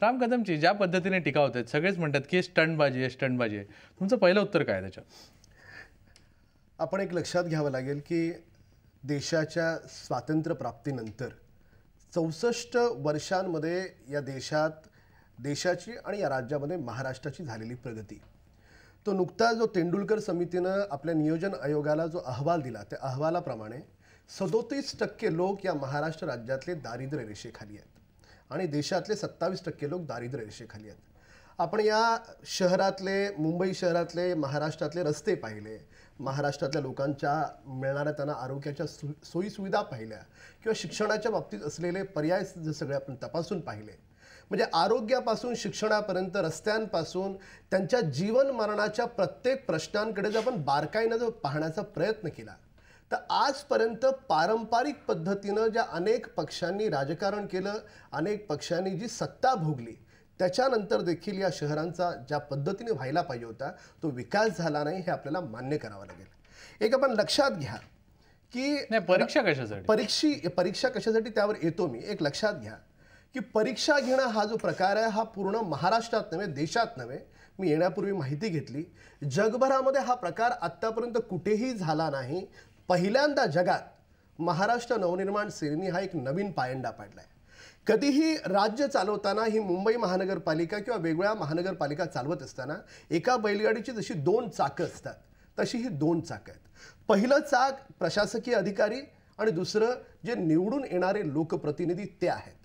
राम कदमची ज्या पद्धतीने टीका होते सगळेच म्हणतात की स्टंटबाजी आहे स्टंटबाजी आहे, तुमचं पहिलं उत्तर काय त्याच्यात? आपण एक लक्षात घ्यावं लागेल की देशाच्या स्वातंत्र्यप्राप्तीनंतर 64 वर्षांमध्ये या देशाची आणि या राज्यामध्ये महाराष्ट्राची झालेली प्रगती, तो नुकताच जो तेंडुलकर समितीनं आपल्या नियोजन आयोगाला जो अहवाल दिला त्या अहवालाप्रमाणे 37% लोक या महाराष्ट्र राज्यातले दारिद्र्य रेषेखाली आहेत आणि देशातले 27% लोक दारिद्र्य रेषेखाली आहेत. आपण या शहरातले, मुंबई शहरातले, महाराष्ट्रातले रस्ते पाहिले, महाराष्ट्रातल्या लोकांच्या मिळणाऱ्या त्यांना आरोग्याच्या सोयीसुविधा पाहिल्या किंवा शिक्षणाच्या बाबतीत असलेले पर्याय सगळे आपण तपासून पाहिले. म्हणजे आरोग्यापासून शिक्षणापर्यंत, रस्त्यांपासून त्यांच्या जीवन मरणाच्या प्रत्येक प्रश्नांकडे जर आपण बारकाईनं जर पाहण्याचा प्रयत्न केला तर आजपर्यंत पारंपरिक पद्धतीनं ज्या अनेक पक्षांनी राजकारण केलं, अनेक पक्षांनी जी सत्ता भोगली, त्याच्यानंतर देखील या शहरांचा ज्या पद्धतीने व्हायला पाहिजे होता तो विकास झाला नाही, हे आपल्याला मान्य करावं लागेल. एक आपण लक्षात घ्या की परीक्षा कशासाठी, परीक्षा कशासाठी त्यावर येतो मी. एक लक्षात घ्या की परीक्षा घेणं हा जो प्रकार आहे हा पूर्ण महाराष्ट्रात नव्हे, देशात नव्हे, मी येण्यापूर्वी माहिती घेतली, जगभरामध्ये हा प्रकार आत्तापर्यंत कुठेही झाला नाही. पहिल्यांदा जगात महाराष्ट्र नवनिर्माण सेनेने हा एक नवीन पायंडा पाडलाय. कधीही राज्य चालवताना ही मुंबई महानगरपालिका किंवा वेगवेगळ्या महानगरपालिका चालवत असताना एका बैलगाडीची जशी 2 चाकं असतात तशी ही 2 चाकं आहेत. पहिलं चाक प्रशासकीय अधिकारी आणि दुसरं जे निवडून येणारे लोकप्रतिनिधी ते आहेत.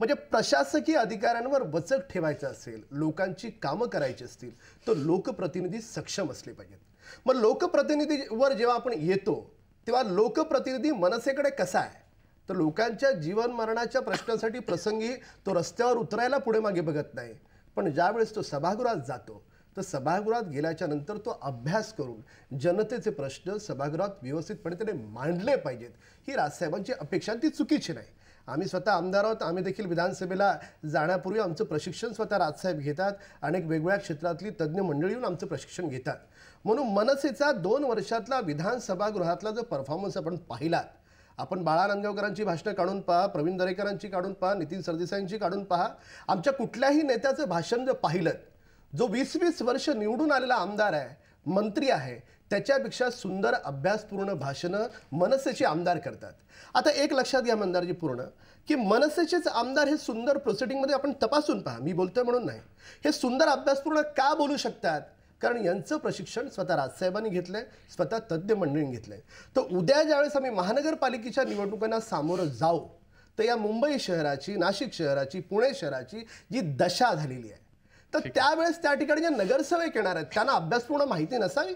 म्हणजे प्रशासकीय अधिकाऱ्यांवर वचक ठेवायचं असेल, लोकांची कामं करायची असतील तर लोकप्रतिनिधी सक्षम असले पाहिजेत. मग लोकप्रतिनिधीवर जेव्हा आपण येतो तेव्हा लोकप्रतिनिधी मनसेकडे कसा आहे तर लोकांच्या जीवन मरणाच्या प्रश्नासाठी प्रसंगी तो रस्त्यावर उतरायला पुढे मागे बघत नाही, पण ज्यावेळेस तो सभागृहात जातो तर सभागृहात गेल्याच्या नंतर तो अभ्यास करून जनतेचे प्रश्न सभागृहात व्यवस्थितपणे त्याने मांडले पाहिजेत. ही राजसाहेबांची अपेक्षा, ती चुकीची नाही. आम्ही स्वतः आमदार आहोत, आम्ही देखील विधानसभेला जाण्यापूर्वी आमचं प्रशिक्षण स्वतः राजसाहेब घेतात, अनेक वेगवेगळ्या क्षेत्रातली तज्ज्ञ मंडळी येऊन आमचं प्रशिक्षण घेतात. म्हणून मनसेचा 2 वर्षातला विधानसभागृहातला जो परफॉर्मन्स आपण पाहिलात, आपण बाळा नांदगावकरांची भाषणं काढून पहा, प्रवीण दरेकरांची काढून पहा, नितीन सरदेसाईंची काढून पहा, आमच्या कुठल्याही नेत्याचं भाषण जर पाहिलं, जो 20-20 वर्ष निवडून आलेला आमदार आहे, मंत्री आहे, त्याच्यापेक्षा सुंदर अभ्यासपूर्ण भाषणं मनसेचे आमदार करतात. आता एक लक्षात घ्या मंदारजी पूर्ण, की मनसेचेच आमदार हे सुंदर प्रोसिडिंगमध्ये आपण तपासून पहा, मी बोलतोय म्हणून नाही, हे सुंदर अभ्यासपूर्ण का बोलू शकतात? कारण यांचं प्रशिक्षण स्वतः राजसाहेबांनी घेतलंय, स्वतः तज्ज्ञ मंडळींनी घेतलंय. तर उद्या ज्यावेळेस आम्ही महानगरपालिकेच्या निवडणुकांना सामोरं जाऊ तर या मुंबई शहराची, नाशिक शहराची, पुणे शहराची जी दशा झालेली आहे, तर त्यावेळेस त्या ठिकाणी जे नगरसेवक येणार आहेत त्यांना अभ्यासपूर्ण माहिती नसावी,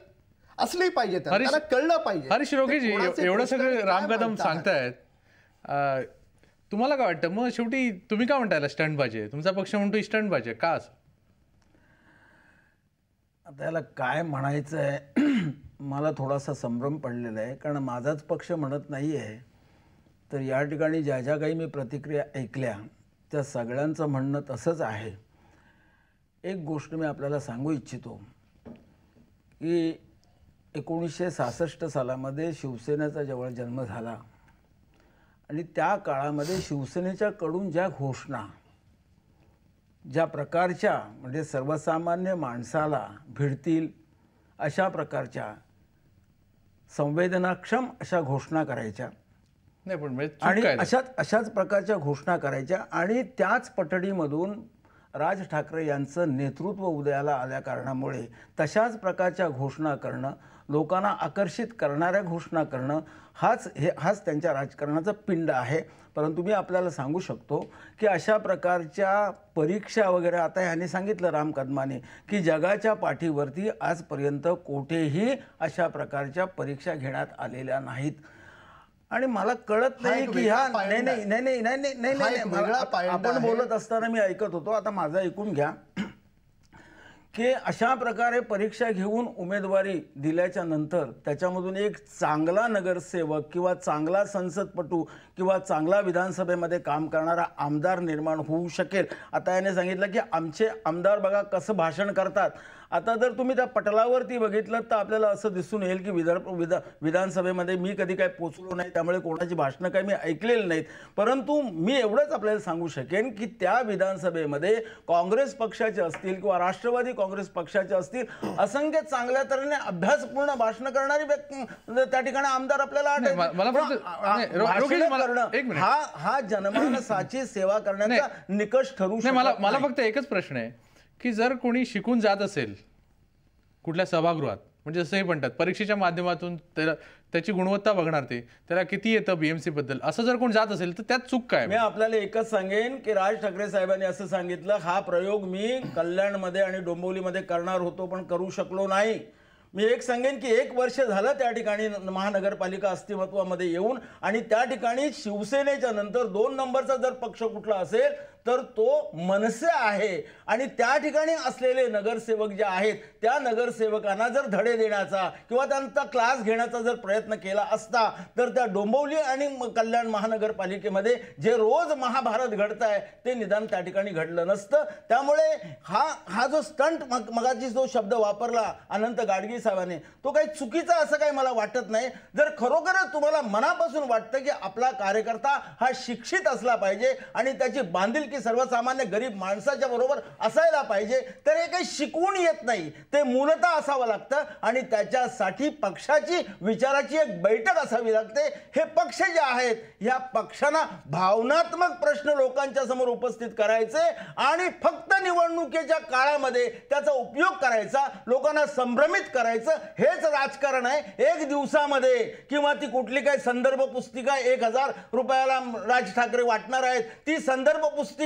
असली पाहिजे, त्यांना कळलं पाहिजे. हरीश रोकेजी, एवढं सगळं राम कदम सांगतायत, तुम्हाला काय वाटतं? मग शेवटी तुम्ही काय म्हणताय स्टंटबाजी आहे? तुमचा पक्ष म्हणतो स्टंटबाजी आहे, का असं? आता याला काय म्हणायचं आहे मला थोडासा संभ्रम पडलेला आहे, कारण माझाच पक्ष म्हणत नाही आहे. तर या ठिकाणी ज्या ज्या काही मी प्रतिक्रिया ऐकल्या त्या सगळ्यांचं म्हणणं तसंच आहे. एक गोष्ट मी आपल्याला सांगू इच्छितो की 1966 सालामध्ये शिवसेनेचा जेव्हा जन्म झाला आणि त्या काळामध्ये शिवसेनेच्याकडून ज्या घोषणा, ज्या प्रकारच्या म्हणजे सर्वसामान्य माणसाला भिडतील अशा प्रकारच्या संवेदनाक्षम अशा घोषणा करायच्या आणि अशाच प्रकारच्या घोषणा करायच्या आणि त्याच पटडीमधून राज ठाकरे यांचं नेतृत्व उदयाला आल्या कारणामुळे तशाच प्रकारच्या घोषणा करणं, लोकांना आकर्षित करणाऱ्या घोषणा करणं हाच त्यांच्या राजकारणाचा पिंड आहे. परंतु मी आपल्याला सांगू शकतो की अशा प्रकारच्या परीक्षा वगैरे, आता ह्यांनी सांगितलं राम कदमाने की जगाच्या पाठीवरती आजपर्यंत कुठेही अशा प्रकारच्या परीक्षा घेण्यात आलेल्या नाहीत. आणि मला कळत नाही की ह्या नाही आपण बोलत असताना मी ऐकत होतो, आता माझं ऐकून घ्या की अशा प्रकारे परीक्षा घेऊन उमेदवारी दिल्याच्या नंतर त्याच्यामधून एक चांगला नगरसेवक किंवा चांगला संसदपटू किंवा चांगला विधानसभेमध्ये काम करणारा आमदार निर्माण होऊ शकेल. आता याने सांगितलं की आमचे आमदार बघा कसं भाषण करतात. आता जर तुम्ही त्या पटलावरती बघितलं तर आपल्याला असं दिसून येईल की विधानसभेमध्ये मी कधी काय पोचलो नाही, त्यामुळे कोणाची भाषणं काही मी ऐकलेली नाहीत. परंतु मी एवढंच आपल्याला सांगू शकेन की त्या विधानसभेमध्ये काँग्रेस पक्षाचे असतील किंवा राष्ट्रवादी काँग्रेस पक्षाचे असतील असंख्य चांगल्या तऱ्हेने अभ्यासपूर्ण भाषणं करणारी त्या ठिकाणी आमदार आपल्याला आढळतील. हा जनमानसाची सेवा करण्याचा निकष ठरू शकतो. मला फक्त एकच प्रश्न आहे की जर कोणी शिकून जात असेल कुठल्या सभागृहात, म्हणजे जसंही म्हणतात परीक्षेच्या माध्यमातून त्याची गुणवत्ता बघणार, त्याला किती येतं बीएमसी बद्दल, असं जर कोण जात असेल तर त्यात चूक काय? मी आपल्याला एकच सांगेन की राज ठाकरे साहेबांनी असं सांगितलं, हा प्रयोग मी कल्याणमध्ये आणि डोंबिवलीमध्ये करणार होतो पण करू शकलो नाही. मी एक सांगेन की 1 वर्ष झालं त्या ठिकाणी महानगरपालिका अस्तित्वामध्ये येऊन, आणि त्या ठिकाणी शिवसेनेच्या नंतर 2 नंबरचा जर पक्ष कुठला असेल तर तो मनसे आहे. आणि त्या ठिकाणी असलेले नगरसेवक जे आहेत त्या नगरसेवकांना जर धडे देण्याचा किंवा त्यांचा क्लास घेण्याचा जर प्रयत्न केला असता तर त्या डोंबिवली आणि कल्याण महानगरपालिकेमध्ये जे रोज महाभारत घडत आहे ते निदान त्या ठिकाणी घडलं नसतं. त्यामुळे हा जो स्टंट मगाची जो शब्द वापरला अनंत गाडगी साहेबांनी तो काही चुकीचा असं काही मला वाटत नाही. जर खरोखरच तुम्हाला मनापासून वाटतं की आपला कार्यकर्ता हा शिक्षित असला पाहिजे आणि त्याची बांधिलकी सर्वसामान्य गरीब माणसाच्या बरोबर असायला पाहिजे, तर हे काही शिकवून येत नाही, ते मूलतः असावं लागतं. आणि त्याच्यासाठी पक्षाची विचाराची एक बैठक असावी लागते. हे पक्ष जे आहेत ह्या पक्षांना भावनात्मक प्रश्न लोकांच्या समोर उपस्थित करायचे आणि फक्त निवडणुकीच्या काळामध्ये त्याचा उपयोग करायचा, लोकांना संभ्रमित करायचं, हेच राजकारण आहे. 1 दिवसामध्ये किंवा ती कुठली काही संदर्भ पुस्तिका 1000 रुपयाला राज ठाकरे वाटणार आहेत, ती संदर्भ पुस्तिका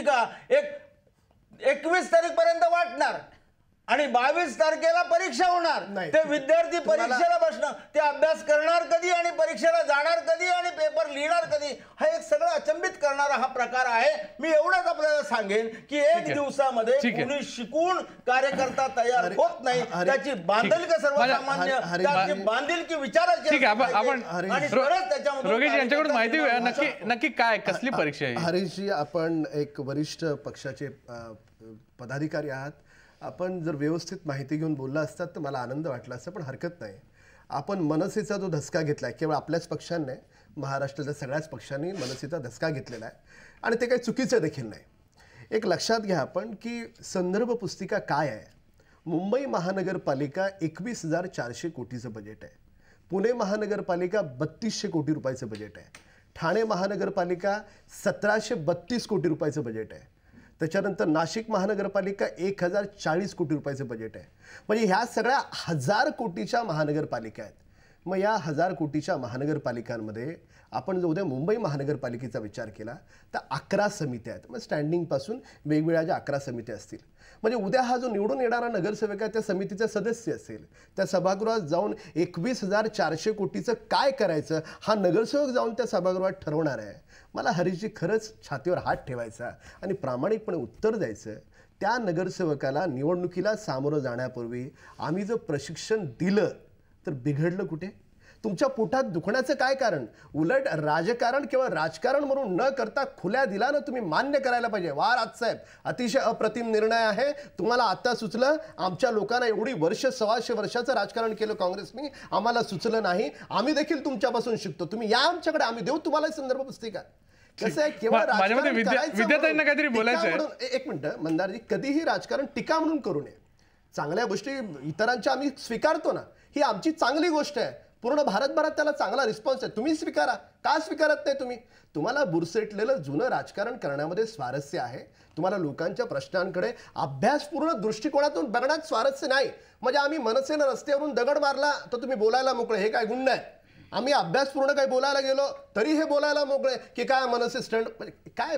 21 तारीखपर्यंत वाटणार आणि 22 तारखेला परीक्षा होणार. ते विद्यार्थी परीक्षेला बसणार, ते अभ्यास करणार कधी आणि परीक्षेला जाणार कधी आणि पेपर लिहिणार कधी, हा एक सगळं अचंबित करणारा हा प्रकार आहे. मी एवढंच आपल्याला सांगेन की 1 दिवसामध्ये कोणी शिकून कार्यकर्ता तयार होत नाही. त्याची बांधिलकी सर्वसामान्य, त्याची बांधिलकी विचाराची. आपण रोगेश यांच्याकडून माहिती घेऊया नक्की काय कसली परीक्षा आहे. हरीशजी, आपण एक वरिष्ठ पक्षाचे पदाधिकारी आहात, आपण जर व्यवस्थित माहिती घेऊन बोलला असतात तर मला आनंद वाटला असता, पण हरकत नाही. आपण मनसेचा जो धसका घेतलाय केवळ आपल्याच पक्षांनी, महाराष्ट्राच्या सगळ्याच पक्षांनी मनसेचा धसका घेतलेला आहे आणि ते काही चुकीचं देखील नाही. एक लक्षात घ्या आपण की संदर्भ पुस्तिका काय आहे. मुंबई महानगरपालिका 21,400 कोटीचं बजेट आहे. पुणे महानगरपालिका 3200 कोटी रुपयाचं बजेट आहे. ठाणे महानगरपालिका 1732 कोटी रुपयाचं बजेट आहे. त्याच्यानंतर नाशिक महानगरपालिका 1040 कोटी रुपयाचं बजेट आहे. म्हणजे ह्या सगळ्या 1000 कोटीच्या महानगरपालिका आहेत. मग या 1000 कोटीच्या महानगरपालिकांमध्ये आपण जर उद्या मुंबई महानगरपालिकेचा विचार केला तर 11 समित्या आहेत. मग स्टँडिंगपासून वेगवेगळ्या ज्या 11 समित्या असतील, म्हणजे उद्या हा जो निवडून येणारा नगरसेवक आहे त्या समितीचा सदस्य असेल, त्या सभागृहात जाऊन 21,400 कोटीचं काय करायचं हा नगरसेवक जाऊन त्या सभागृहात ठरवणार आहे. मला हरीशजी खरंच छातीवर हात ठेवायचा आणि प्रामाणिकपणे उत्तर द्यायचं, त्या नगरसेवकाला निवडणुकीला सामोरं जाण्यापूर्वी आम्ही जर प्रशिक्षण दिलं तर बिघडलं कुठे? तुमच्या पोटात दुखण्याचं काय कारण? उलट राजकारण किंवा राजकारण म्हणून न करता खुल्या दिलानं तुम्ही मान्य करायला पाहिजे. वा राजसाहेब, अतिशय अप्रतिम निर्णय आहे. तुम्हाला आता सुचलं, आमच्या लोकांना एवढी वर्ष 125 वर्षाचं राजकारण केलं काँग्रेसनी, आम्हाला सुचलं नाही. आम्ही देखील तुमच्यापासून शिकतो. तुम्ही या आमच्याकडे, आम्ही देऊ तुम्हाला संदर्भ पुस्तिका. कसं आहे, केवळ विद्यार्थ्यांना काहीतरी बोलायचं. एक मिनिट मंदारजी, कधीही राजकारण टीका म्हणून करू नये. चांगल्या गोष्टी इतरांच्या आम्ही स्वीकारतो ना, ही आमची चांगली गोष्ट आहे. पूर्ण भारतभरात त्याला चांगला रिस्पॉन्स आहे. तुम्ही स्वीकारा. का स्वीकारत नाही तुम्हाला बुरसेटलेलं जुनं राजकारण करण्यामध्ये स्वारस्य आहे. तुम्हाला लोकांच्या प्रश्नांकडे अभ्यासपूर्ण दृष्टिकोनातून बघण्यात स्वारस्य नाही. म्हणजे आम्ही मनसेनं रस्त्यावरून दगड मारला तर तुम्ही बोलायला मोकळे, हे काय गुन्हा आहे? आम्ही अभ्यासपूर्ण काही बोलायला गेलो तरी हे बोलायला मोकळे की काय मनसे स्टंट, काय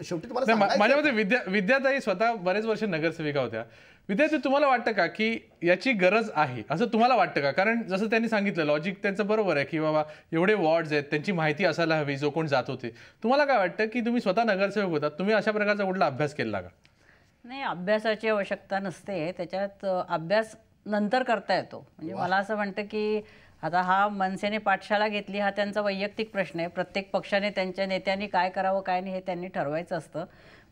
शेवटी तुम्हाला माझ्या मते विद्याताई स्वतः बरेच वर्ष नगरसेविका होत्या. विद्यार्थी, तुम्हाला वाटतं का की याची गरज आहे असं तुम्हाला वाटतं का? कारण जसं त्यांनी सांगितलं लॉजिक त्यांचं बरोबर आहे की बाबा एवढे वॉर्ड्स आहेत, त्यांची माहिती असायला हवी जो कोण जात होते. तुम्हाला काय वाटतं की तुम्ही स्वतः नगरसेवक होता, तुम्ही अशा प्रकारचा कुठला अभ्यास केला का? नाही, अभ्यासाची आवश्यकता नसते त्याच्यात. अभ्यास नंतर करता येतो. म्हणजे मला असं वाटतं की आता हा मनसेने पाठशाळा घेतली हा त्यांचा वैयक्तिक प्रश्न आहे. प्रत्येक पक्षाने त्यांच्या नेत्यांनी काय करावं काय नाही हे त्यांनी ठरवायचं असतं.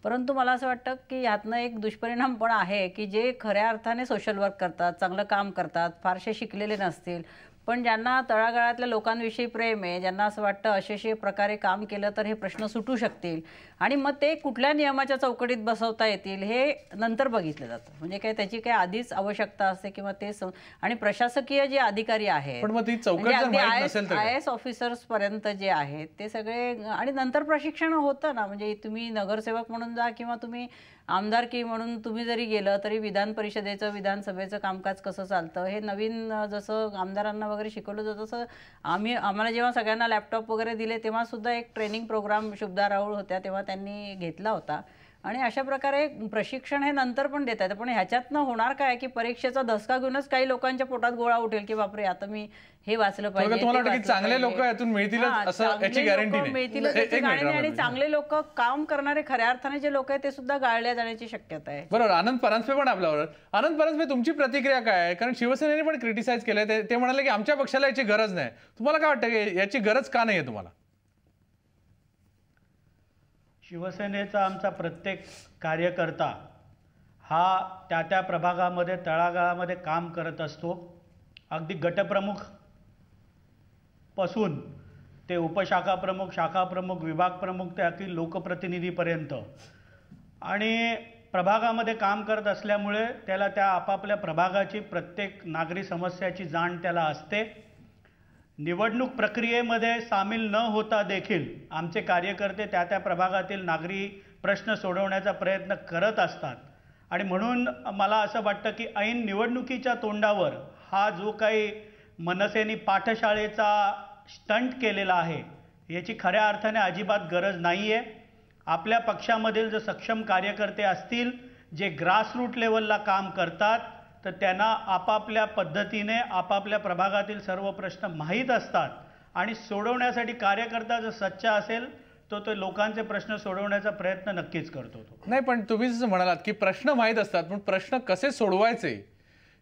परंतु मला असं वाटतं की यातनं एक दुष्परिणाम पण आहे की जे खऱ्या अर्थाने सोशल वर्क करतात, चांगलं काम करतात, फारसे शिकलेले नसतील, पण ज्यांना तळागाळातल्या लोकांविषयी प्रेम आहे, ज्यांना असं वाटतं असे प्रकारे काम केलं तर हे प्रश्न सुटू शकतील आणि मग ते कुठल्या नियमाच्या चौकटीत बसवता येतील हे नंतर बघितलं जातं. म्हणजे काय त्याची काय आधीच आवश्यकता असते किंवा ते आणि प्रशासकीय जे अधिकारी आहेत, IAS ऑफिसर्स पर्यंत जे आहेत ते सगळे, आणि नंतर प्रशिक्षण होतं ना. म्हणजे तुम्ही नगरसेवक म्हणून जा किंवा तुम्ही आमदारकी म्हणून तुम्ही जरी गेलं तरी विधान परिषदेचं, विधानसभेचं कामकाज कसं चालतं हे नवीन जसं आमदारांना वगैरे शिकवलं जातं तसं आम्हाला जेव्हा सगळ्यांना लॅपटॉप वगैरे दिले तेव्हा सुद्धा एक ट्रेनिंग प्रोग्राम शुभदा राऊळ होत्या तेव्हा त्यांनी घेतला होता. आणि अशा प्रकारे प्रशिक्षण हे नंतर पण देता येतं. पण ह्याच्यातनं होणार काय की परीक्षेचा धसका घेऊनच काही लोकांच्या पोटात गोळा उठेल की बापरे आता मी हे वाचलं पाहिजे, चांगले लोक यातून मिळतील याची गॅरंटी नाही. आणि चांगले लोक काम करणारे खऱ्या अर्थाने जे लोक आहेत ते सुद्धा गाळल्या जाण्याची शक्यता आहे. बरोबर. आनंद परांजपे पण आपल्यावर. आनंद परांजपे, तुमची प्रतिक्रिया काय आहे? कारण शिवसेनेने पण क्रिटिसाइज केलंय. ते म्हणाले की आमच्या पक्षाला याची गरज नाही. तुम्हाला काय वाटतं की याची गरज का नाहीये तुम्हाला? शिवसेनेचा आमचा प्रत्येक कार्यकर्ता हा त्या प्रभागामध्ये तळागाळामध्ये काम करत असतो. अगदी गटप्रमुख पासून ते उपशाखा प्रमुख, शाखा प्रमुख, विभाग प्रमुख ते अगदी लोकप्रतिनिधीपर्यंत, आणि प्रभागामध्ये काम करत असल्यामुळे त्याला त्या आपापल्या प्रभागाची प्रत्येक नागरी समस्याची जाण त्याला असते. निवडणूक प्रक्रियेमध्ये सामील न होता देखील आमचे कार्यकर्ते त्या प्रभागातील नागरी प्रश्न सोडवण्याचा प्रयत्न करत असतात. आणि म्हणून मला असं वाटतं की ऐन निवडणुकीच्या तोंडावर हा जो काही मनसेने पाठशाळेचा स्टंट केलेला आहे याची खऱ्या अर्थाने अजिबात गरज नाही आहे. आपल्या पक्षामधील जर सक्षम कार्यकर्ते असतील जे ग्रासरूट लेवलला काम करतात तर त्यांना आपापल्या पद्धतीने आपापल्या प्रभागातील सर्व प्रश्न माहीत असतात आणि सोडवण्यासाठी कार्यकर्ता जर सच्चा असेल तो लोकांचे प्रश्न सोडवण्याचा प्रयत्न नक्कीच करतो. नाही, पण तुम्ही जसं म्हणालात की प्रश्न माहीत असतात, पण प्रश्न कसे सोडवायचे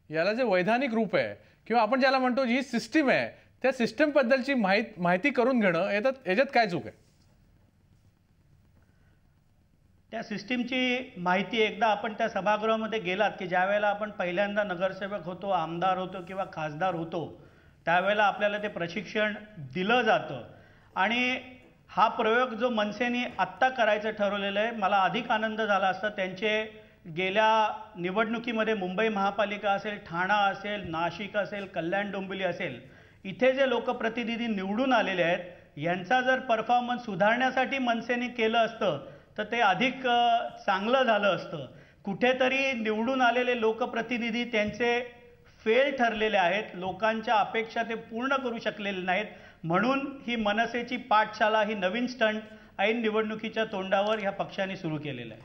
याला जे वैधानिक रूप आहे किंवा आपण ज्याला म्हणतो जी सिस्टीम आहे त्या सिस्टीम बद्दलची माहिती करून घेणं याच्यात काय चूक आहे? त्या सिस्टीमची माहिती एकदा आपण त्या सभागृहामध्ये गेलात की ज्या वेळेला आपण पहिल्यांदा नगरसेवक होतो, आमदार होतो किंवा खासदार होतो त्यावेळेला आपल्याला ते प्रशिक्षण दिलं जातं. आणि हा प्रयोग जो मनसेने आत्ता करायचं ठरवलेलं आहे, मला अधिक आनंद झाला असता त्यांचे गेल्या निवडणुकीमध्ये मुंबई महापालिका असेल, ठाणा असेल, नाशिक असेल, कल्याण डोंबिवली असेल, इथे जे लोकप्रतिनिधी निवडून आलेले आहेत यांचा जर परफॉर्मन्स सुधारण्यासाठी मनसेने केलं असतं तर ते अधिक चांगलं झालं असतं. कुठेतरी निवडून आलेले लोकप्रतिनिधी त्यांचे फेल ठरलेले आहेत, लोकांच्या अपेक्षा ते पूर्ण करू शकलेले नाहीत. म्हणून ही मनसेची पाठशाळा, ही नवीन स्टंट ऐन निवडणुकीच्या तोंडावर ह्या पक्षाने सुरू केलेलं आहे.